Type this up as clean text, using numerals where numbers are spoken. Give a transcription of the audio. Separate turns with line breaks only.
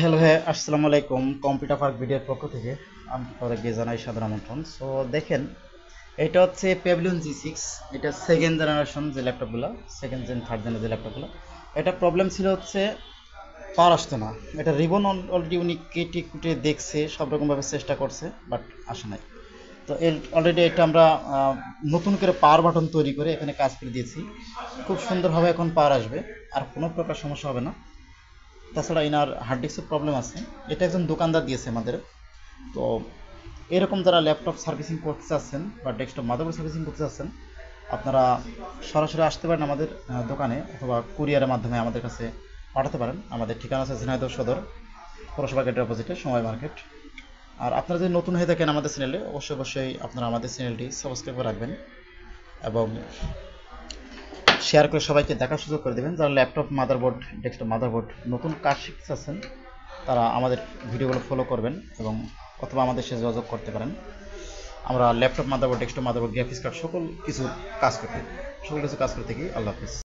Hello হ্যাঁ, আসসালামু আলাইকুম। কম্পিউটার পার্ক ভিডিওর পক্ষ থেকে আমি তাদেরকে জানাই সাদর আমন্ত্রণ। দেখেন, এটা হচ্ছে পেভিলিয়ন G6। এটা সেকেন্ড জেনারেশন যে ল্যাপটপগুলো, সেকেন্ড জেন থার্ড জেনের যে ল্যাপটপগুলো, এটা প্রবলেম ছিল হচ্ছে পাওয়ার আসতো না। এটা রিবন অলরেডি উনি কেটে কুটে দেখছে, সব রকমভাবে চেষ্টা করছে, বাট আসে নাই। তো এর অলরেডি এটা আমরা নতুন করে পাওয়ার বাটন তৈরি করে এখানে কাজ করে দিয়েছি। খুব সুন্দরভাবে এখন পাওয়ার আসবে, আর কোনো প্রকার সমস্যা হবে না। তাছাড়া এনার হার্ড ডিস্কের প্রবলেম আছে, এটা একজন দোকানদার দিয়েছে আমাদের। তো এরকম যারা ল্যাপটপ সার্ভিসিং করতে চাচ্ছেন বা ডেস্কটপ মাদারবোর্ড সার্ভিসিং করতে চাচ্ছেন, আপনারা সরাসরি আসতে পারেন আমাদের দোকানে, অথবা কুরিয়ারের মাধ্যমে আমাদের কাছে পাঠাতে পারেন। আমাদের ঠিকানা আছে ঝিনাইদহ সদর, পৌরসভা গেটের অপোজিটে সময় মার্কেট। আর আপনারা যদি নতুন হয়ে থাকেন আমাদের চ্যানেলে, অবশ্যই অবশ্যই আপনারা আমাদের চ্যানেলটি সাবস্ক্রাইব করে রাখবেন এবং শেয়ার করে সবাইকে দেখার সুযোগ করে দেবেন। যারা ল্যাপটপ মাদারবোর্ড, ডেস্কটপ মাদারবোর্ড নতুন কাজ শিখতে চাচ্ছেন, তারা আমাদের ভিডিওগুলো ফলো করবেন এবং অথবা আমাদের সাথে যোগাযোগ করতে পারেন। আমরা laptop motherboard, desktop motherboard, graphics card সকল কিছু কাজ করতে থাকি। আল্লাহ হাফিজ।